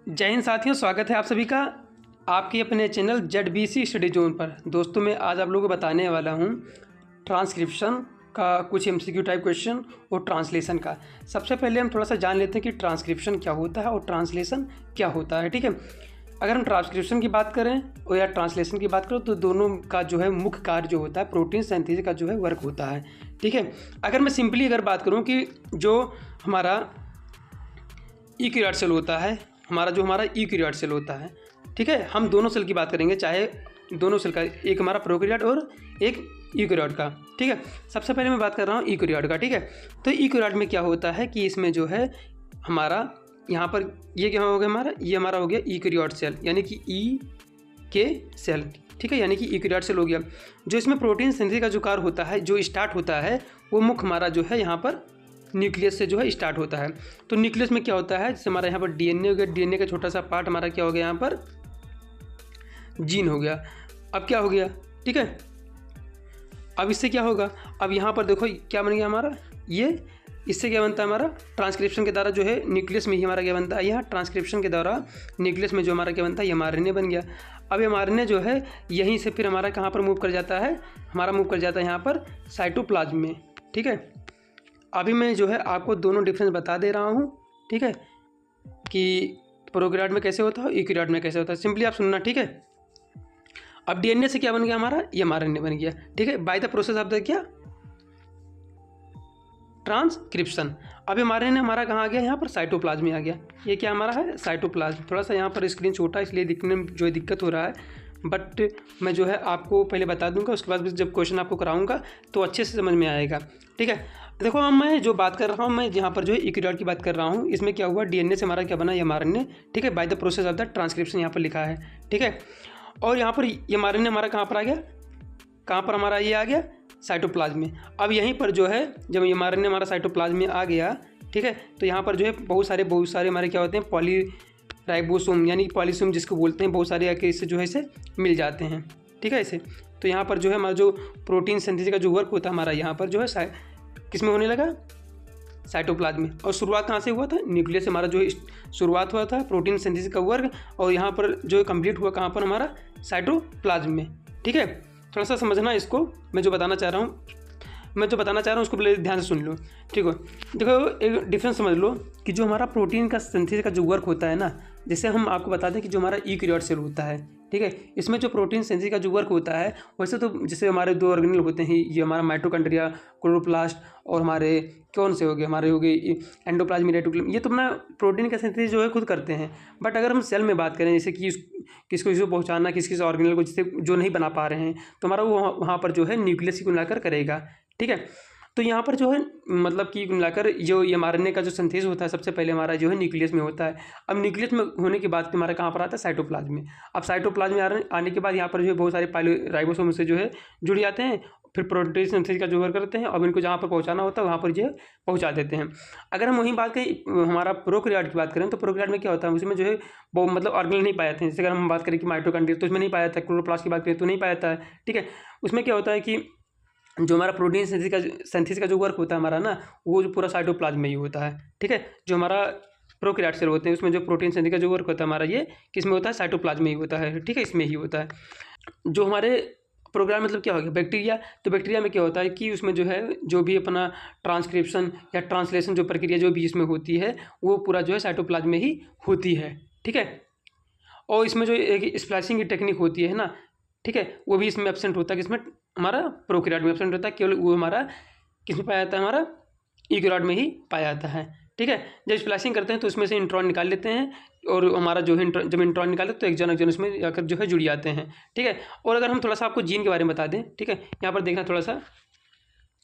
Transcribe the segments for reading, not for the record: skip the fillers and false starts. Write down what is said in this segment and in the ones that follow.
जय हिंद साथियों, स्वागत है आप सभी का आपके अपने चैनल ZBC स्टडी जोन पर। दोस्तों मैं आज आप लोगों को बताने वाला हूँ ट्रांसक्रिप्शन का कुछ MCQ टाइप क्वेश्चन और ट्रांसलेशन का। सबसे पहले हम थोड़ा सा जान लेते हैं कि ट्रांसक्रिप्शन क्या होता है और ट्रांसलेशन क्या होता है। ठीक है, अगर हम ट्रांसक्रिप्शन की बात करें और या ट्रांसलेशन की बात करें तो दोनों का जो है मुख्य कार्य जो होता है प्रोटीन सिंथेसिस का जो है वर्क होता है। ठीक है, अगर मैं सिंपली अगर बात करूँ कि जो हमारा यूकेरियोट सेल होता है, हमारा यूकेरियोट सेल होता है, ठीक है, हम दोनों सेल की बात करेंगे, चाहे दोनों सेल का, एक हमारा प्रोकैरियोट और एक यूकेरियोट का। ठीक है, सबसे पहले मैं बात कर रहा हूँ यूकेरियोट का। ठीक है, तो यूकेरियोट में क्या होता है कि इसमें जो है हमारा यहाँ पर ये क्या हो गया, ये हमारा हो गया यूकेरियोट सेल, यानी कि ई के सेल। ठीक है, यानी कि यूकेरियोट सेल हो गया। जो इसमें प्रोटीन सिंथेसिस का जो कार्य होता है, जो स्टार्ट होता है, वो मुख्य हमारा जो है यहाँ पर न्यूक्लियस से जो है स्टार्ट होता है। तो न्यूक्लियस में क्या होता है, जैसे हमारा यहाँ पर DNA हो गया, DNA का छोटा सा पार्ट हमारा क्या हो गया, यहाँ पर जीन हो गया। अब क्या हो गया, ठीक है, अब इससे क्या होगा, अब यहाँ पर देखो क्या बन गया हमारा, ये इससे क्या बनता है हमारा ट्रांसक्रिप्शन के द्वारा जो है न्यूक्लियस में ही हमारा क्या बनता है, यहाँ ट्रांसक्रिप्शन के द्वारा न्यूक्लियस में जो हमारा क्या बनता है, ये mRNA बन गया। अब ये mRNA जो है यहीं से फिर हमारा कहाँ पर मूव कर जाता है, हमारा मूव कर जाता है यहाँ पर साइटोप्लाज्म में। ठीक है, अभी मैं जो है आपको दोनों डिफरेंस बता दे रहा हूँ। ठीक है, कि प्रोकैरियोट में कैसे होता है, यूकेरियोट में कैसे होता है, सिंपली आप सुनना। ठीक है, अब DNA से क्या बन गया हमारा, ये mRNA बन गया। ठीक है, by the process of the क्या, ट्रांसक्रिप्शन। अब ये mRNA हमारा कहाँ आ गया, यहाँ पर साइटोप्लाज्म में आ गया। ये क्या हमारा है, साइटोप्लाज्म। थोड़ा सा यहाँ पर स्क्रीन छोटा है इसलिए दिखने में जो है दिक्कत हो रहा है, बट मैं जो है आपको पहले बता दूंगा, उसके बाद जब क्वेश्चन आपको कराऊंगा तो अच्छे से समझ में आएगा। ठीक है, देखो अब मैं जो बात कर रहा हूँ, मैं यहाँ पर जो है यूकेरियोट की बात कर रहा हूँ। इसमें क्या हुआ, DNA से हमारा क्या बना, ये mRNA। ठीक है, by the process of the transcription यहाँ पर लिखा है। ठीक है, और यहाँ पर ये mRNA हमारा कहाँ पर आ गया, कहाँ पर हमारा ये आ गया, साइटोप्लाज्म में। अब यहीं पर जो है जब ये mRNA हमारा साइटोप्लाज्म में आ गया, ठीक है, तो यहाँ पर जो है बहुत सारे हमारे क्या होते हैं, पॉलीराइबोसोम, यानी पॉलीसोम जिसको बोलते हैं, बहुत सारे आके इससे जो है इसे मिल जाते हैं। ठीक है, इसे तो यहाँ पर जो है हमारा जो प्रोटीन सिंथेसिस का जो वर्क होता है हमारा यहाँ पर जो है किस में होने लगा, साइटोप्लाज्म में। और शुरुआत कहाँ से हुआ था, न्यूक्लियस से हमारा जो है शुरुआत हुआ था प्रोटीन सिंथेसिस का वर्क, और यहाँ पर जो है कंप्लीट हुआ कहाँ पर, हमारा साइटोप्लाज्म में। ठीक है, थोड़ा सा समझना इसको, मैं जो बताना चाह रहा हूँ उसको पहले ध्यान से सुन लो। ठीक है, देखो एक डिफरेंस समझ लो कि जो हमारा प्रोटीन का सिंथेसिस का जो वर्क होता है ना, जैसे हम आपको बता दें कि जो हमारा यूकेरियोट सेल होता है, ठीक है, इसमें जो प्रोटीन सिंथेसिस का जो वर्क होता है, वैसे तो जैसे हमारे दो ऑर्गेनेल होते हैं, ये हमारा माइटोकॉन्ड्रिया, क्लोरोप्लास्ट, और हमारे कौन से हो गए, हमारे हो गए एंडोप्लाज्म, रेटिकुलम, ये तो अपना प्रोटीन का सिंथेसिस जो है खुद करते हैं। बट अगर हम सेल में बात करें, जैसे कि किसको पहुँचाना, किस ऑर्गेनेल को, जिससे जो नहीं बना पा रहे हैं, तो हमारा वो वहाँ पर जो है न्यूक्लियस को मिलाकर करेगा। ठीक है, तो यहाँ पर जो है मतलब कि मिलाकर जो ये mRNA का जो सिंथेसिस होता है, सबसे पहले हमारा जो है न्यूक्लियस में होता है। अब न्यूक्लियस में होने के बाद हमारा कहाँ पर आता है, साइटोप्लाज्म में। अब साइटोप्लाज्म में आने के बाद यहाँ पर जो है बहुत सारे पॉलीराइबोसोम से जो है जुड़ जाते हैं, फिर प्रोटीन सिंथेसिस का जो वर्क करते हैं, और इनको जहाँ पर पहुँचाना होता है वहाँ पर जो है पहुँचा देते हैं। अगर हम वहीं बात करें हमारा प्रोकैरियोट की बात करें, तो प्रोकैरियोट में क्या होता है, उसमें जो है वो मतलब ऑर्गेनेल नहीं पाए जाते हैं। जैसे अगर हम बात करें कि माइटोकॉन्ड्रिया, तो उसमें नहीं पाया जाता है, क्लोरोप्लास्ट की बात करें तो नहीं पाया जाता है। ठीक है, उसमें क्या होता है कि जो हमारा प्रोटीन सिंथेसिस का जो वर्क होता है हमारा ना, वो जो पूरा साइटोप्लाज्म में ही होता है। ठीक है, जो हमारा प्रोकैरियोट सेल होते हैं उसमें जो प्रोटीन सिंथेसिस का जो वर्क होता है हमारा, ये किस में होता है, साइटोप्लाज्म में ही होता है। ठीक है, इसमें ही होता है। जो हमारे प्रोग्राम मतलब क्या हो गया, बैक्टीरिया, तो बैक्टीरिया में क्या होता है कि उसमें जो है जो भी अपना ट्रांसक्रिप्शन या ट्रांसलेशन जो प्रक्रिया जो भी इसमें होती है, वो पूरा जो है साइटोप्लाज्म में ही होती है। ठीक है, और इसमें जो एक स्प्लाइसिंग की टेक्निक होती है ना, ठीक है, वो भी इसमें एब्सेंट होता है, किसमें, हमारा प्रोकैरियोट में एब्सेंट होता है। केवल वो हमारा किस में पाया जाता है, हमारा यूकेरियोट में ही पाया जाता है। ठीक है, जब स्प्लाइसिंग करते हैं तो उसमें से इंट्रॉन निकाल लेते हैं, और हमारा जो है जब इंट्रॉन निकाले तो एक जन उसमें जाकर जो है जुड़ जाते हैं। ठीक है, और अगर हम थोड़ा सा आपको जीन के बारे में बता दें, ठीक है, यहाँ पर देखना थोड़ा सा,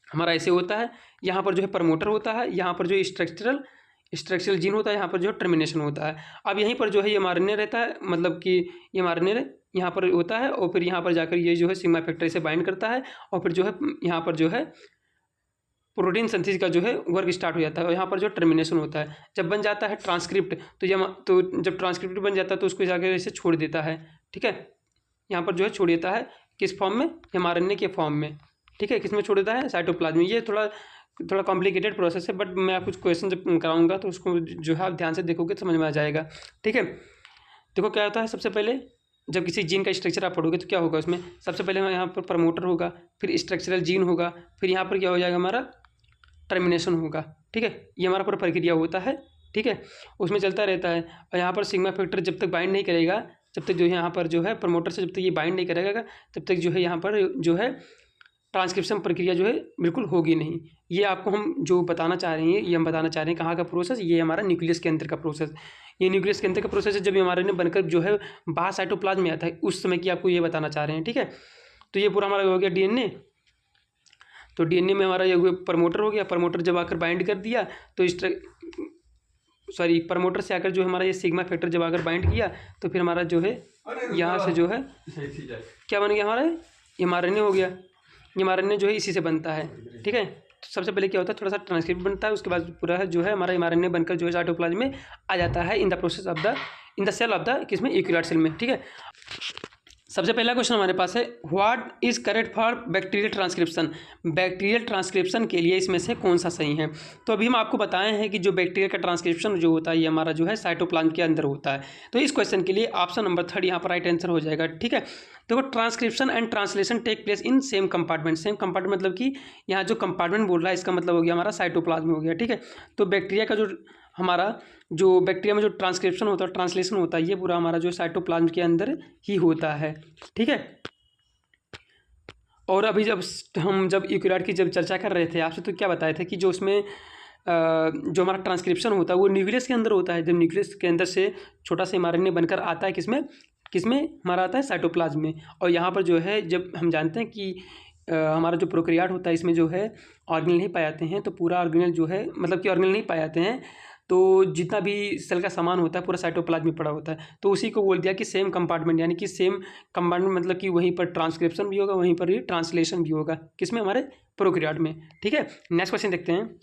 हमारा ऐसे होता है, यहाँ पर जो है प्रमोटर होता है, यहाँ पर जो स्ट्रक्चरल जीन होता है, यहाँ पर जो टर्मिनेशन होता है। अब यहीं पर जो है ये mRNA रहता है, मतलब कि ये mRNA यहाँ पर होता है, और फिर यहाँ पर जाकर ये जो है सिग्मा फैक्टर से बाइंड करता है, और फिर जो है यहाँ पर जो है प्रोटीन सिंथेसिस का जो है वर्क स्टार्ट हो जाता है, और यहाँ पर जो टर्मिनेशन होता है। जब बन जाता है ट्रांसक्रिप्ट, तो जब ट्रांसक्रिप्ट बन जाता है तो उसको जाकर ऐसे छोड़ देता है। ठीक है, यहाँ पर जो है छोड़ देता है, किस फॉर्म में, mRNA के फॉर्म में। ठीक है, किस में छोड़ देता है, साइटोप्लाज्म में। ये थोड़ा थोड़ा कॉम्प्लिकेटेड प्रोसेस है, बट मैं आपको कुछ क्वेश्चन जब कराऊंगा तो उसको जो है आप ध्यान से देखोगे तो समझ में आ जाएगा। ठीक है, देखो क्या होता है, सबसे पहले जब किसी जीन का स्ट्रक्चर आप पढ़ोगे तो क्या होगा उसमें, सबसे पहले यहाँ पर प्रमोटर होगा, फिर स्ट्रक्चरल जीन होगा, फिर यहाँ पर क्या हो जाएगा हमारा टर्मिनेशन होगा। ठीक है, ये हमारा पूरा प्रक्रिया होता है। ठीक है, उसमें चलता रहता है। और यहाँ पर सिग्मा फैक्टर जब तक बाइंड नहीं करेगा, जब तक जो है यहाँ पर जो है प्रमोटर से जब तक ये बाइंड नहीं करेगा तब तक जो है यहाँ पर जो है ट्रांसक्रिप्शन प्रक्रिया जो है बिल्कुल होगी नहीं। ये आपको हम जो बताना चाह रहे हैं, ये हम बताना चाह रहे हैं कहाँ का प्रोसेस, ये हमारा न्यूक्लियस के अंदर का प्रोसेस। ये न्यूक्लियस के अंदर का प्रोसेस है, जब ये हमारे ने बनकर जो है बाहर साइटोप्लाज्म में आता है उस समय की आपको ये बताना चाह रहे हैं। ठीक है, तो ये पूरा हमारा हो गया डीएनए। तो डीएनए में हमारा ये प्रमोटर हो गया, प्रमोटर जब आकर बाइंड कर दिया तो प्रमोटर से आकर जो हमारा ये सिग्मा फैक्टर जब आकर बाइंड किया तो फिर हमारा जो है यहाँ से जो है क्या बन गया, हमारा एमआरएनए हो गया। एमआरएनए जो है इसी से बनता है। ठीक है, तो सबसे पहले क्या होता है, थोड़ा सा ट्रांसक्रिप्ट बनता है, उसके बाद पूरा जो है हमारा एमआरएनए बनकर जो है साइटोप्लाज्म में आ जाता है in the process of the cell of the किसमें, यूकेरियोट सेल में। ठीक है, सबसे पहला क्वेश्चन हमारे पास है, what is correct for bacterial transcription. Bacterial transcription के लिए इसमें से कौन सा सही है। तो अभी हम आपको बताए हैं कि जो बैक्टीरिया का ट्रांसक्रिप्शन जो होता है ये हमारा जो है साइटोप्लाज्म के अंदर होता है। तो इस क्वेश्चन के लिए ऑप्शन नंबर 3 यहाँ पर राइट आंसर हो जाएगा। ठीक है, देखो transcription and translation take place in same compartment. Same compartment मतलब कि यहाँ जो कंपार्टमेंट बोल रहा है इसका मतलब हो गया हमारा साइटोप्लाज्म हो गया। ठीक है, तो बैक्टीरिया का जो हमारा जो बैक्टीरिया में जो ट्रांसक्रिप्शन होता है, ट्रांसलेशन होता है, ये पूरा हमारा जो साइटोप्लाज्म के अंदर ही होता है। ठीक है, और अभी जब यूकेरियोट की जब चर्चा कर रहे थे आपसे तो क्या बताए थे कि जो उसमें जो हमारा ट्रांसक्रिप्शन होता है वो न्यूक्लियस के अंदर होता है। जब न्यूक्लियस के अंदर से छोटा सा एमआरएनए बनकर आता है किसमें हमारा आता है साइटोप्लाज्म में। और यहाँ पर जो है जब हम जानते हैं कि हमारा जो प्रोकैरियोट होता है इसमें जो है ऑर्गेनेल नहीं पाए जाते हैं, तो पूरा ऑर्गेनेल जो है मतलब कि ऑर्गेनेल नहीं पाए जाते हैं, तो जितना भी सेल का सामान होता है पूरा साइटोप्लाज्म में पड़ा होता है। तो उसी को बोल दिया कि सेम कंपार्टमेंट, यानी कि सेम कंपार्टमेंट मतलब कि वहीं पर ट्रांसक्रिप्शन भी होगा, वहीं पर ही ट्रांसलेशन भी होगा, किसमें, हमारे प्रोकैरियोट में। ठीक है, नेक्स्ट क्वेश्चन देखते हैं।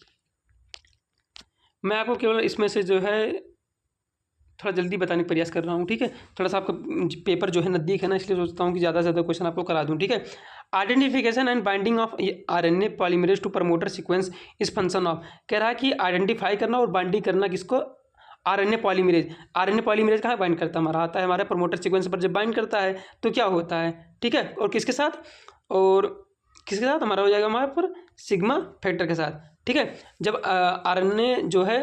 मैं आपको केवल इसमें से जो है थोड़ा जल्दी बताने का प्रयास कर रहा हूँ। ठीक है, थोड़ा सा आपका पेपर जो है नज़दीक है ना, इसलिए सोचता हूँ कि ज़्यादा से ज़्यादा क्वेश्चन आपको करा दूँ। ठीक है, identification and binding of RNA polymerase to promoter sequence is function of. कह रहा है कि आइडेंटिफाई करना और बाइंडिंग करना किसको, आरएनए पॉलीमरेज। आरएनए पॉलीमरेज कहाँ बाइंड करता है, हमारा आता है हमारे प्रमोटर सीक्वेंस पर जब बाइंड करता है तो क्या होता है। ठीक है, और किसके साथ, हमारा हो जाएगा हमारे पर सिग्मा फैक्टर के साथ। ठीक है, जब आरएनए जो है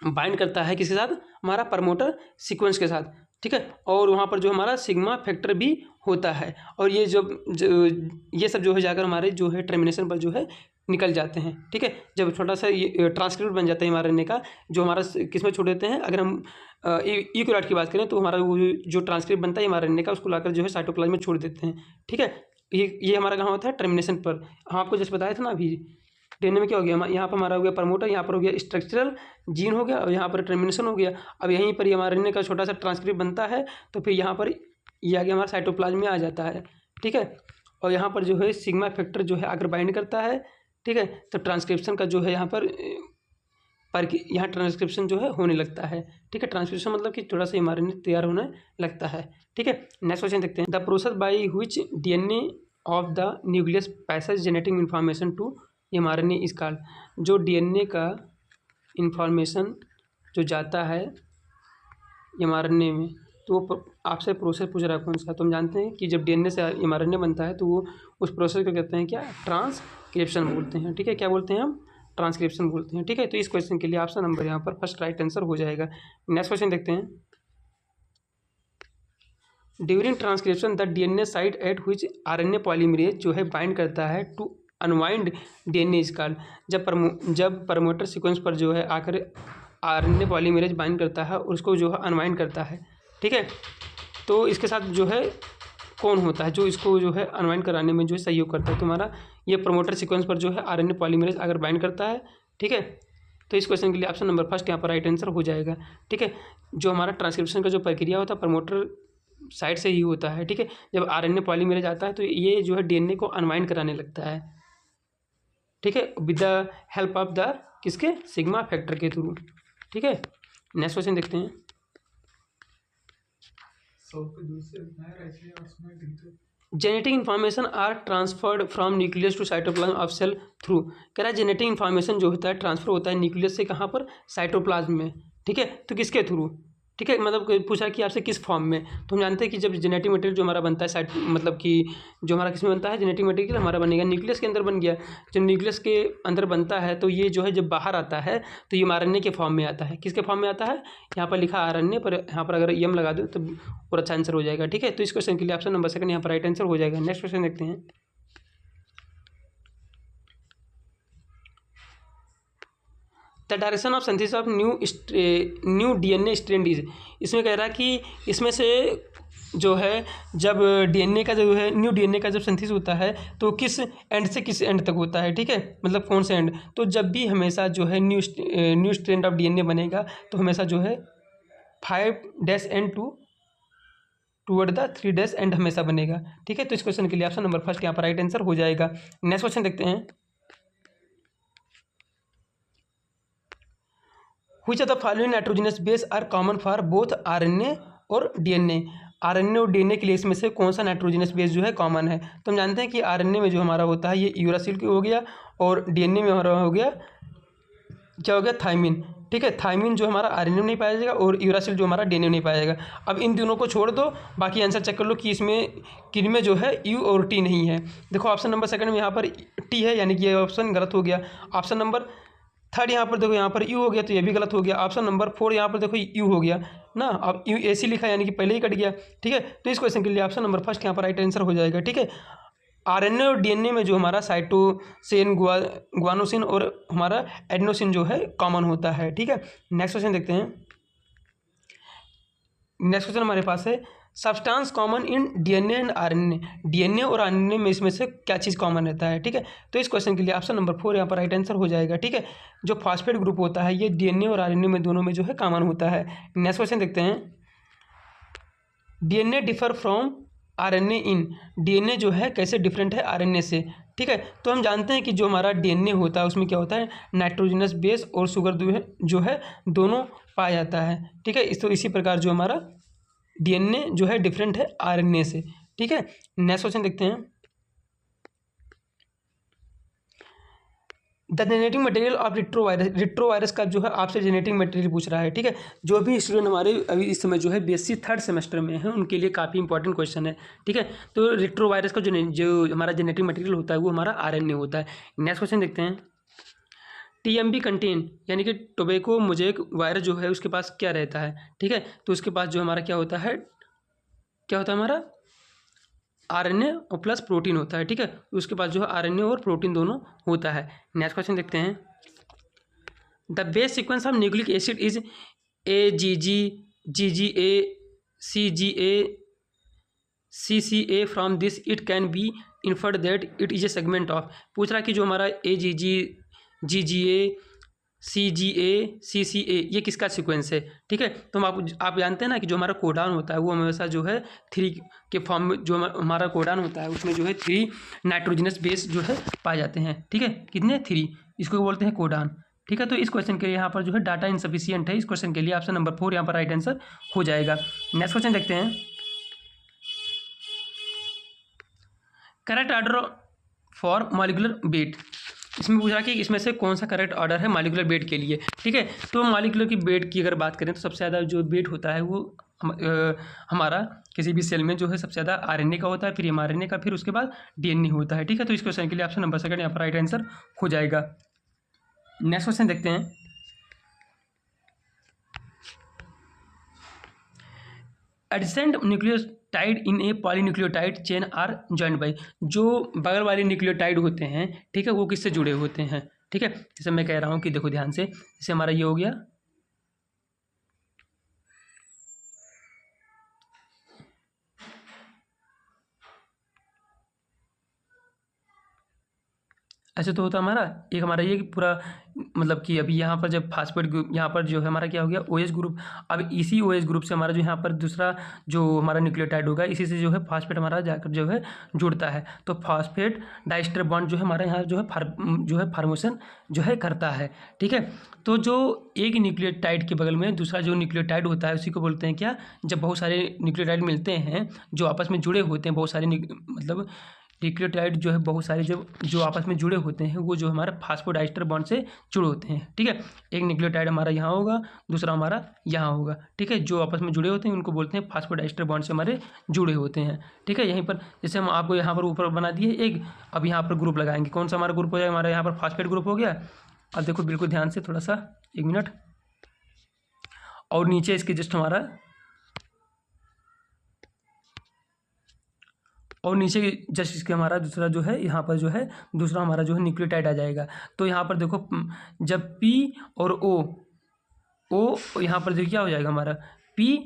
बाइंड करता है किसके साथ, हमारा प्रमोटर सीक्वेंस के साथ। ठीक है, और वहाँ पर जो हमारा सिग्मा फैक्टर भी होता है, और ये ये सब जो है जाकर हमारे जो है टर्मिनेशन पर जो है निकल जाते हैं। ठीक है, जब छोटा सा ये ट्रांसक्रिप्ट बन जाता है एमआरएनए का, जो हमारा किस में छोड़ देते हैं, अगर हम यूकेरियोट की बात करें तो हमारा वो जो ट्रांसक्रिप्ट बनता है एमआरएनए का उसको लाकर जो है साइटोप्लाज्म में छोड़ देते हैं। ठीक है, ये हमारा कहाँ होता है, टर्मिनेशन पर। हम आपको जैसे बताया था ना अभी, डीएनए में क्या हो गया, यहाँ पर हमारा हो गया प्रमोटर, यहाँ पर हो गया स्ट्रक्चरल जीन हो गया, और यहाँ पर टर्मिनेशन हो गया। अब यहीं पर एमआरएनए का छोटा सा ट्रांसक्रिप्ट बनता है, तो फिर यहाँ पर ये आगे हमारा साइटोप्लाज्म में आ जाता है। ठीक है, और यहाँ पर जो है सिग्मा फैक्टर जो है आकर बाइंड करता है। ठीक है, तो ट्रांसक्रिप्शन का जो है यहाँ पर यहाँ ट्रांसक्रिप्शन जो है होने लगता है। ठीक है, ट्रांसक्रिप्शन मतलब कि थोड़ा सा एमआरएनए तैयार होने लगता है। ठीक है, नेक्स्ट क्वेश्चन देखते हैं। The process by which DNA of the nucleus passes genetic information to mRNA is called. जो डीएनए का इंफॉर्मेशन जो जाता है एमआरएनए में, तो वो आपसे प्रोसेस पूछ रहा है कौन सा। तो हम जानते हैं कि जब डीएनए से एमआरएनए बनता है तो वो उस प्रोसेस को कहते हैं क्या, ट्रांसक्रिप्शन बोलते हैं। ठीक है, क्या बोलते हैं हम, ट्रांसक्रिप्शन बोलते हैं। ठीक है, तो इस क्वेश्चन के लिए ऑप्शन नंबर यहाँ पर फर्स्ट राइट आंसर हो जाएगा। नेक्स्ट क्वेश्चन देखते हैं। During transcription the DNA site at which RNA polymerase जो है बाइंड करता है to unwind DNA is called. जब प्रमोटर सीक्वेंस पर जो है आकर आरएनए पॉलीमरेज बाइंड करता है और उसको जो है अनवाइंड करता है। ठीक है, तो इसके साथ जो है कौन होता है जो इसको जो है अनवाइंड कराने में जो है सहयोग करता है। तो हमारा ये प्रमोटर सीक्वेंस पर जो है आरएनए पॉलीमरेज अगर बाइंड करता है। ठीक है, तो इस क्वेश्चन के लिए ऑप्शन नंबर फर्स्ट यहाँ पर राइट आंसर हो जाएगा। ठीक है, जो हमारा ट्रांसक्रिप्शन का जो प्रक्रिया होता है प्रमोटर साइड से ही होता है। ठीक है, जब आरएनए पॉलीमरेज आता है तो ये जो है डीएनए को अनवाइंड कराने लगता है। ठीक है, with the help of the किसके, सिग्मा फैक्टर के थ्रू। ठीक है, नेक्स्ट क्वेश्चन देखते हैं। Genetic information are transferred from nucleus to cytoplasm of cell through. कह रहा है जेनेटिक इन्फॉर्मेशन जो होता है ट्रांसफर होता है न्यूक्लियस से कहाँ पर, साइटोप्लाज्म में, ठीक है। तो किसके थ्रू, ठीक है, मतलब पूछा कि आपसे किस फॉर्म में। तो हम जानते हैं कि जब जेनेटिक मटेरियल जो हमारा बनता है साइट, मतलब कि जो हमारा किस में बनता है जेनेटिक मटेरियल हमारा बनेगा न्यूक्लियस के अंदर बन गया। जब न्यूक्लियस के अंदर बनता है तो ये जो है जब बाहर आता है तो ये आरएनए के फॉर्म में आता है। किसके फॉर्म में आता है, यहाँ पर लिखा आरएनए, पर यहाँ पर अगर एम लगा दो तो पूरा अच्छा आंसर हो जाएगा, ठीक है। तो इस क्वेश्चन के लिए ऑप्शन नंबर सेकंड यहाँ पर राइट आंसर हो जाएगा। नेक्स्ट क्वेश्चन देखते हैं। The direction of synthesis of new DNA strand is. इसमें कह रहा है कि इसमें से जो है जब डीएनए का जो है न्यू डीएनए का जब सिंथेसिस होता है तो किस एंड से किस एंड तक होता है, ठीक है, मतलब कौन से एंड। तो जब भी हमेशा जो है न्यू स्ट्रैंड ऑफ डीएनए बनेगा तो हमेशा जो है 5' एंड टूवर्ड द 3' एंड हमेशा बनेगा, ठीक है। तो इस क्वेश्चन के लिए ऑप्शन नंबर फर्स्ट यहाँ पर राइट आंसर हो जाएगा। नेक्स्ट क्वेश्चन देखते हैं। Which of the following nitrogenous base are common for both RNA और डीएनए। आरएनए और डीएनए के लिए इसमें से कौन सा नाइट्रोजनस बेस जो है कॉमन है। तो हम जानते हैं कि आरएनए में जो हमारा होता है ये यूरासिल हो गया, और डीएनए में हमारा हो गया क्या हो गया, थाइमिन, ठीक है। थाइमिन जो हमारा आरएनए में नहीं पाया जाएगा और यूरासिल जो हमारा डीएनए में नहीं पाया जाएगा। अब इन दोनों को छोड़ दो, बाकी आंसर चेक कर लो कि इसमें किन में जो है यू और टी नहीं है। देखो ऑप्शन नंबर सेकंड में यहाँ पर टी है, यानी कि ये ऑप्शन गलत हो गया। ऑप्शन नंबर थर्ड यहाँ पर देखो, यहाँ पर यू हो गया तो ये भी गलत हो गया। ऑप्शन नंबर 4 यहाँ पर देखो यू हो गया ना, अब यू ए सी लिखा यानी कि पहले ही कट गया, ठीक है। तो इस क्वेश्चन के लिए ऑप्शन नंबर फर्स्ट यहाँ पर राइट आंसर हो जाएगा, ठीक है। आरएनए और डीएनए में जो हमारा साइटोसिन, ग्वानोसिन और हमारा एडेनोसिन जो है कॉमन होता है, ठीक है। नेक्स्ट क्वेश्चन देखते हैं। नेक्स्ट क्वेश्चन हमारे पास है substance common in DNA and RNA. DNA और आरएनए में इसमें से क्या चीज़ कॉमन रहता है, ठीक है। तो इस क्वेश्चन के लिए ऑप्शन नंबर 4 यहाँ पर राइट आंसर हो जाएगा, ठीक है। जो फॉस्फेट ग्रुप होता है ये डीएनए और आरएनए में दोनों में जो है कॉमन होता है। नेक्स्ट क्वेश्चन देखते हैं। DNA differ from RNA in. DNA जो है कैसे डिफरेंट है आरएनए से, ठीक है। तो हम जानते हैं कि जो हमारा डीएनए होता है उसमें क्या होता है, नाइट्रोजनस बेस और शुगर जो है दोनों पाया जाता है, ठीक है। तो इसी प्रकार जो हमारा डीएनए जो है डिफरेंट है आरएनए से, ठीक है। नेक्स्ट क्वेश्चन देखते हैं। The genetic material of retrovirus का जो है आपसे जेनेटिक मटेरियल पूछ रहा है, ठीक है। जो भी स्टूडेंट हमारे अभी इस समय जो है बीएससी थर्ड सेमेस्टर में है उनके लिए काफ़ी इंपॉर्टेंट क्वेश्चन है, ठीक है। तो रिट्रोवायरस का जो हमारा जेनेटिक मटेरियल होता है वो हमारा आरएनए होता है। नेक्स्ट क्वेश्चन देखते हैं। टीएमबी कंटेन यानी कि टोबैको मोज़ेक वायरस जो है उसके पास क्या रहता है, ठीक है। तो उसके पास जो हमारा क्या होता है हमारा आरएनए और प्लस प्रोटीन होता है, ठीक है। उसके पास जो है आरएनए और प्रोटीन दोनों होता है। नेक्स्ट क्वेश्चन देखते हैं। The base sequence of nucleic acid is AGG, GGA, CGA, CCA। From this it can be inferred that it is A segment of. पूछ रहा है कि जो हमारा AGG, GGA, CGA, CCA ये किसका सीक्वेंस है, ठीक है। तो हम आप जानते हैं ना कि जो हमारा कोडान होता है वो हमेशा जो है 3 के फॉर्म में, जो हमारा कोडान होता है उसमें जो है 3 नाइट्रोजनस बेस जो है पाए जाते हैं, ठीक है। कितने, 3, इसको बोलते हैं कोडान, ठीक है। तो इस क्वेश्चन के लिए यहाँ पर जो है डाटा इनसफिशियंट है। इस क्वेश्चन के लिए ऑप्शन नंबर 4 यहाँ पर राइट आंसर हो जाएगा। नेक्स्ट क्वेश्चन देखते हैं। Correct order for molecular weight. इसमें पूछा कि इसमें से कौन सा करेक्ट ऑर्डर है मॉलिक्यूलर वेट के लिए, ठीक है। तो मॉलिक्यूलर की वेट की अगर बात करें तो सबसे ज़्यादा जो वेट होता है वो हमारा किसी भी सेल में जो है सबसे ज़्यादा आरएनए का होता है, फिर एमआरएनए का, फिर उसके बाद डीएनए होता है, ठीक है। तो इस क्वेश्चन के लिए ऑप्शन नंबर सेकंड यहाँ पर राइट आंसर हो जाएगा। नेक्स्ट क्वेश्चन देखते हैं। Adjacent nucleotide in a polynucleotide chain are joined by. जो बगल वाले न्यूक्लियोटाइड होते हैं, ठीक है, वो किससे जुड़े होते हैं, ठीक है। जैसे मैं कह रहा हूँ कि देखो ध्यान से, जैसे हमारा ये हो गया, ऐसे तो होता हमारा एक हमारा ये पूरा मतलब कि अभी यहाँ पर जब फास्फेट ग्रुप यहाँ पर जो है हमारा क्या हो गया OH ग्रुप, अब इसी OH ग्रुप से हमारा जो यहाँ पर दूसरा जो हमारा न्यूक्लियोटाइड होगा इसी से जो है फास्फेट हमारा जाकर जो है जुड़ता है। तो फास्फेट डाइस्टर बॉन्ड जो है हमारे यहाँ जो है फार्मेशन जो है करता है। ठीक है, तो जो एक न्यूक्लियोटाइड के बगल में दूसरा जो न्यूक्लियोटाइड होता है उसी को बोलते हैं क्या, जब बहुत सारे न्यूक्लियोटाइड मिलते हैं जो आपस में जुड़े होते हैं, बहुत सारे मतलब न्यूक्लियोटाइड जो है बहुत सारे जो आपस में जुड़े होते हैं वो जो हमारा फास्फोडाइस्टर बॉन्ड से जुड़े होते हैं। ठीक है, एक न्यूक्लियोटाइड हमारा यहाँ होगा, दूसरा हमारा यहाँ होगा। ठीक है, जो आपस में जुड़े होते हैं उनको बोलते हैं फास्फोडाइस्टर बॉन्ड से हमारे जुड़े होते हैं। ठीक है, यहीं पर जैसे हम आपको यहाँ पर ऊपर बना दिए एक, अब यहाँ पर ग्रुप लगाएंगे, कौन सा हमारा ग्रुप हो जाएगा, हमारा यहाँ पर फास्फेट ग्रुप हो गया। अब देखो बिल्कुल ध्यान से, थोड़ा सा 1 मिनट, और नीचे इसके जस्ट हमारा और नीचे जस्ट इसके हमारा दूसरा जो है यहाँ पर जो है दूसरा हमारा जो है न्यूक्लियोटाइड आ जाएगा। तो यहाँ पर देखो जब P और O यहाँ पर देखिए क्या हो जाएगा हमारा P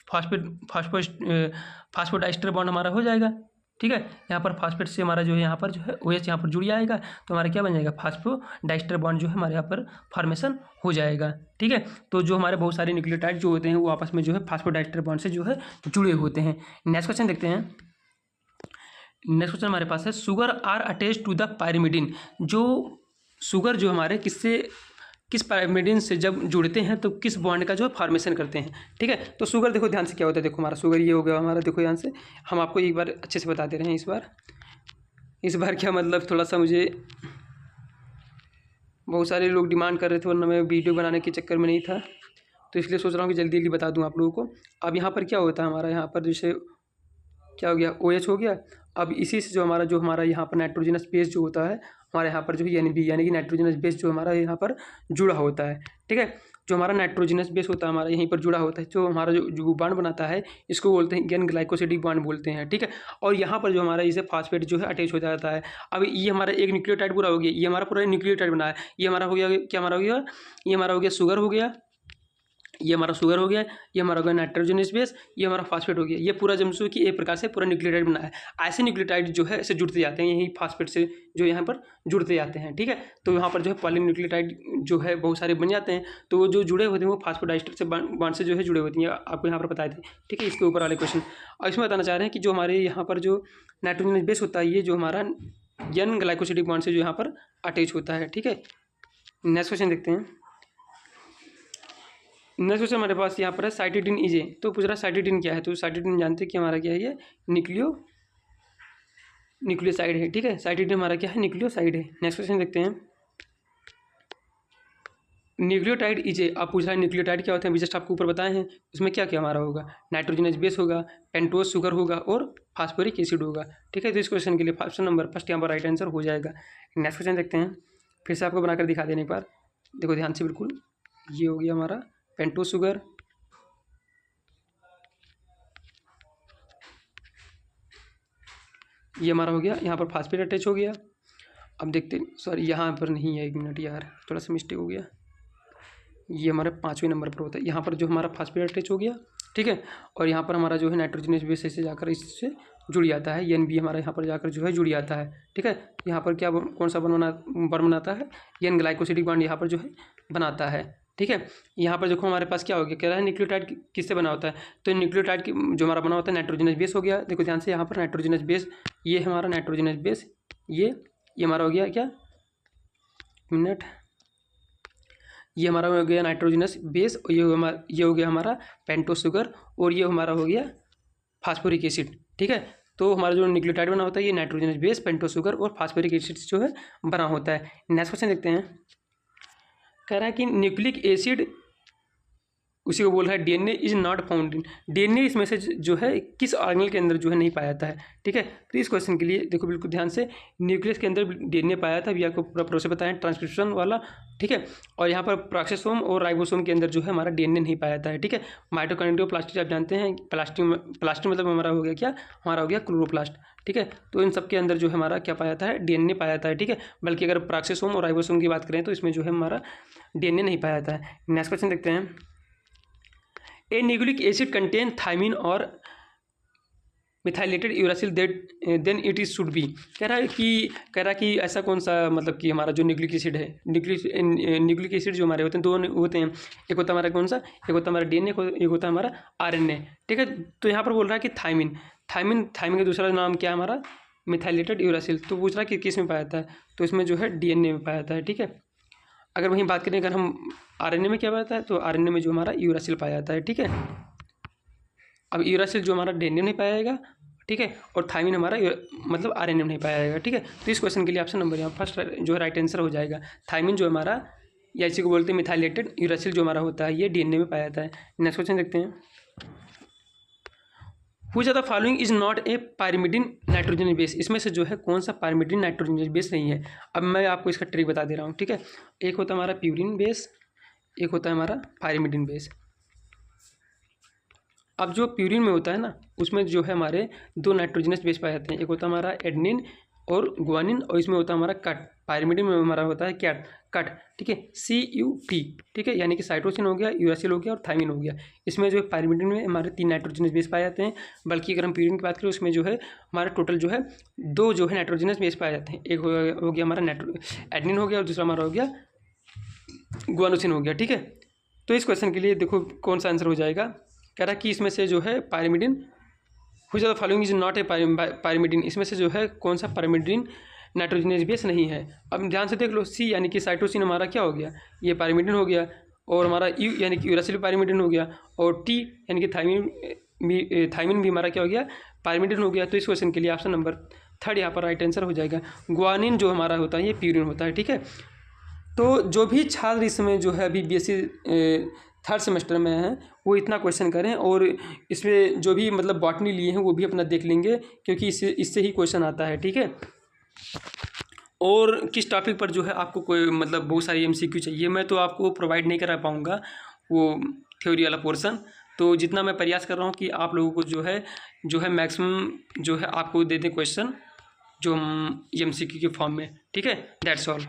फास्फोडाइस्टर बॉन्ड हमारा हो जाएगा। ठीक है, यहाँ पर फास्फेट से हमारा जो है यहाँ पर जो है OH यहाँ पर जुड़ जाएगा, तो हमारा क्या बन जाएगा फास्फोडाइस्टर बॉन्ड जो है हमारे यहाँ पर फॉर्मेशन हो जाएगा। ठीक है, तो जो हमारे बहुत सारे न्यूक्लियोटाइड जो होते हैं वो आपस में जो है फास्फोडाइस्टर बॉन्ड से जो है जुड़े होते हैं। नेक्स्ट क्वेश्चन देखते हैं। नेक्स्ट क्वेश्चन हमारे पास है, sugar are attach to the pyrimidine. जो शुगर जो हमारे किस पायरिमिडिन से जब जुड़ते हैं तो किस बॉन्ड का जो है फॉर्मेशन करते हैं। ठीक है, तो शुगर देखो ध्यान से क्या होता है, देखो हमारा शुगर ये हो गया हमारा, देखो ध्यान से हम आपको एक बार अच्छे से बता दे रहे हैं। इस बार क्या मतलब थोड़ा सा मुझे बहुत सारे लोग डिमांड कर रहे थे वरना मैं वीडियो बनाने के चक्कर में नहीं था, तो इसलिए सोच रहा हूँ कि जल्दी जल्दी बता दूँ आप लोगों को। अब यहाँ पर क्या होता है हमारा, यहाँ पर जैसे क्या हो गया OH हो गया। अब इसी से जो हमारा यहाँ पर नाइट्रोजनस बेस जो होता है हमारे यहाँ पर जो है NB यानी कि नाइट्रोजनस बेस जो हमारा यहाँ पर जुड़ा होता है। ठीक है, जो हमारा नाइट्रोजनस बेस होता है हमारा यहीं पर जुड़ा होता है, जो हमारा जो बॉन्ड बनाता है इसको बोलते हैं एन ग्लाइकोसिडिक बॉन्ड बोलते हैं। ठीक है, और यहाँ पर जो हमारा इसे फास्फेट जो है अटैच हो जाता है। अब ये हमारा एक न्यूक्लियोटाइड पूरा हो गया, ये हमारा पूरा न्यूक्लियोटाइड बना है, ये हमारा हो गया क्या, हमारा हो गया ये हमारा हो गया शुगर हो गया, ये हमारा शुगर हो गया, ये हमारा हो गया नाइट्रोजनस बेस, ये हमारा फास्फेट हो गया। ये पूरा जमसू कि एक प्रकार से पूरा न्यूक्लियोटाइड बना है। ऐसे न्यूक्लियोटाइड जो है ऐसे जुड़ते जाते हैं, यही फास्फेट से जो यहाँ पर जुड़ते जाते हैं। ठीक है, तो यहाँ पर जो है पॉलीन्यूक्लियोटाइड जो है बहुत सारे बन जाते हैं, तो वो जो जुड़े होते हैं वो फास्फोडाइस्टर से बॉन्ड से जो है जुड़े होते हैं, आपको यहाँ पर बताए थे। ठीक है, इसके ऊपर वाले क्वेश्चन। और इसमें बताना चाह रहे हैं कि जो हमारे यहाँ पर जो नाइट्रोजनस बेस होता है ये जो हमारा एन ग्लाइकोसिडिक बॉन्ड से जो यहाँ पर अटैच होता है। ठीक है, नेक्स्ट क्वेश्चन देखते हैं। नेक्स्ट क्वेश्चन हमारे पास यहाँ पर है साइटिडीन इजे। तो पूछ रहा है साइटिडीन क्या है, तो साइटिडीन जानते हैं कि हमारा क्या है, ये न्यूक्लियोसाइड है। ठीक है, साइटिडीन हमारा क्या है, न्यूक्लियोसाइड है। नेक्स्ट क्वेश्चन देखते हैं। न्यूक्लियोटाइड इजे, आप पूछ रहा है न्यूक्लियोटाइड क्या होते हैं, जस्ट आपको ऊपर बताए हैं। उसमें क्या क्या हमारा होगा, नाइट्रोजनस बेस होगा, पेंटोज शुगर होगा और फास्फोरिक एसिड होगा। ठीक है, तो इस क्वेश्चन के लिए ऑप्शन नंबर फर्स्ट यहाँ पर राइट आंसर हो जाएगा। नेक्स्ट क्वेश्चन देखते हैं, फिर से आपको बनाकर दिखा देने एक बार, देखो ध्यान से बिल्कुल। ये हो गया हमारा पेंटोज शुगर, ये हमारा हो गया, यहाँ पर फास्फेट अटैच हो गया। अब देखते, सॉरी यहाँ पर नहीं है, 1 मिनट यार थोड़ा सा मिस्टेक हो गया। ये हमारे 5वें नंबर पर होता है, यहाँ पर जो हमारा फास्फेट अटैच हो गया। ठीक है, और यहाँ पर हमारा जो है नाइट्रोजनस बेस से जाकर इससे जुड़ जाता है, NB हमारा यहाँ पर जाकर जो है जुड़ जाता है। ठीक है, यहाँ पर क्या कौन सा बॉन्ड बनाता है, एन ग्लाइकोसिडिक बॉन्ड यहाँ पर जो है बनाता है। ठीक है, यहाँ पर देखो हमारे पास क्या हो गया, कह रहा है न्यूक्लियोटाइड किससे बना होता है, तो न्यूक्लियोटाइड जो हमारा बना होता है नाइट्रोजनस बेस हो गया। देखो ध्यान से, यहाँ पर नाइट्रोजनस बेस, ये हमारा नाइट्रोजनस बेस, ये हमारा हो गया क्या, मिनट, ये हमारा हो गया नाइट्रोजनस बेस, और ये हो गया हमारा पेंटोज शुगर, और ये हमारा हो गया फास्फोरिक एसिड। ठीक है, तो हमारा जो न्यूक्लियोटाइड बना होता है ये नाइट्रोजनस बेस, पेंटोज शुगर और फास्फोरिक एसिड जो है बना होता है। नेक्स्ट क्वेश्चन देखते हैं। कह रहा है कि न्यूक्लिक एसिड, उसी को बोल रहा है DNA is not found in, DNA इसमें से जो है किस ऑर्गेनल के अंदर जो है नहीं पाया जाता है। ठीक है, तो इस क्वेश्चन के लिए देखो बिल्कुल ध्यान से, न्यूक्लियस के अंदर DNA पाया था, अभी आपको पूरा प्रोसेस बताएं ट्रांसक्रिप्शन वाला। ठीक है, और यहाँ पर प्रोक्सेसोम और राइबोसोम के अंदर जो है हमारा DNA नहीं पाया जाता है। ठीक है, माइटोकॉन्ड्रिया प्लास्टिक आप जानते हैं, प्लास्टिक मतलब हमारा हो गया क्या, हमारा हो गया क्लोरोप्लास्ट। ठीक है, तो इन सब के अंदर जो है हमारा क्या पाया जाता है, DNA पाया जाता है। ठीक है, बल्कि अगर प्रोक्सेसोम और राइबोसोम की बात करें तो इसमें जो है हमारा DNA नहीं पाया जाता है। नेक्स्ट क्वेश्चन देखते हैं। A nucleic acid contain thymine और methylated uracil then it is should be. कह रहा है कि ऐसा कौन सा मतलब कि हमारा जो न्यूक्लिक एसिड है, न्यूक्लिक एसिड जो हमारे होते हैं दो होते हैं, एक होता है हमारा कौन सा, एक होता है हमारा DNA, एक होता है हमारा RNA, ठीक है। तो यहाँ पर बोल रहा है कि थाइमिन का दूसरा नाम क्या है हमारा, मिथाइलेटेड यूरासिल। तो पूछ रहा है कि किस में पाया जाता है, तो इसमें जो है DNA में पाया जाता है, ठीक है। अगर वहीं बात करें अगर हम RNA में क्या पाया जाता है, तो RNA में जो हमारा यूरासिल पाया जाता है, ठीक है। अब यूरासिल जो हमारा DNA में नहीं पाया जाएगा, ठीक है, और थाइमिन हमारा मतलब RNA में नहीं पाया जाएगा, ठीक है। तो इस क्वेश्चन के लिए ऑप्शन नंबर यहाँ फर्स्ट जो है राइट आंसर हो जाएगा। थाइमिन जो हमारा, या इसी को बोलते हैं मिथाइलेटेड यूरासिल जो हमारा होता है, ये DNA में पाया जाता है। नेक्स्ट क्वेश्चन देखते हैं। Which of the following is not a pyrimidine nitrogen base. इसमें से जो है कौन सा पायरिमिडिन नाइट्रोजन बेस नहीं है। अब मैं आपको इसका ट्रिक बता दे रहा हूँ, ठीक है। एक होता है हमारा प्यूरिन बेस, एक होता है हमारा पायरिमिडिन बेस। अब जो प्यूरिन में होता है ना, उसमें जो है हमारे दो नाइट्रोजनस बेस पाए जाते हैं, एक होता है हमारा एडनिन और गुआनिन, और इसमें होता है हमारा कट। पायरिमिडिन में हमारा होता है कट, ठीक है, CUT, ठीक है, यानी कि साइटोसिन हो गया, यूरासिल हो गया और थाइमिन हो गया। इसमें जो है पायरिमिडिन में हमारे 3 नाइट्रोजनस बेस पाए जाते हैं, बल्कि अगर हम प्यूरिन की बात करें उसमें जो है हमारे टोटल जो है 2 जो है नाइट्रोजनस बेस पाए जाते हैं। एक हो गया हमारा एडनिन हो गया और दूसरा हमारा हो गया गुआनोसिन हो गया, ठीक है। तो इस क्वेश्चन के लिए देखो कौन सा आंसर हो जाएगा। कह रहा है कि इसमें से जो है pyrimidine, which of the following is not a pyrimidine, इसमें से जो है कौन सा पायरिमिडिन नाइट्रोजनस बेस नहीं है। अब ध्यान से देख लो, C यानी कि साइटोसिन हमारा क्या हो गया, ये पायरिमिडिन हो गया, और हमारा U यानी कि यूरासिल पायरिमिडिन हो गया, और T यानी कि थाइमिन भी हमारा क्या हो गया, पायरिमिडिन हो गया। तो इस क्वेश्चन के लिए ऑप्शन नंबर 3 यहाँ पर राइट आंसर हो जाएगा। गुआनिन जो हमारा होता है ये प्यूरिन होता है, ठीक है। तो जो भी छात्र इसमें जो है अभी BSc 3rd सेमेस्टर में हैं वो इतना क्वेश्चन करें, और इसमें जो भी मतलब बॉटनी लिए हैं वो भी अपना देख लेंगे, क्योंकि इससे ही क्वेश्चन आता है, ठीक है। और किस टॉपिक पर जो है आपको कोई मतलब बहुत सारी MCQ चाहिए, मैं तो आपको प्रोवाइड नहीं करा पाऊँगा वो थ्योरी वाला पोर्सन। तो जितना मैं प्रयास कर रहा हूँ कि आप लोगों को जो है मैक्सिमम जो है आपको दे दें क्वेश्चन जो MCQ के फॉर्म में, ठीक है। That's all.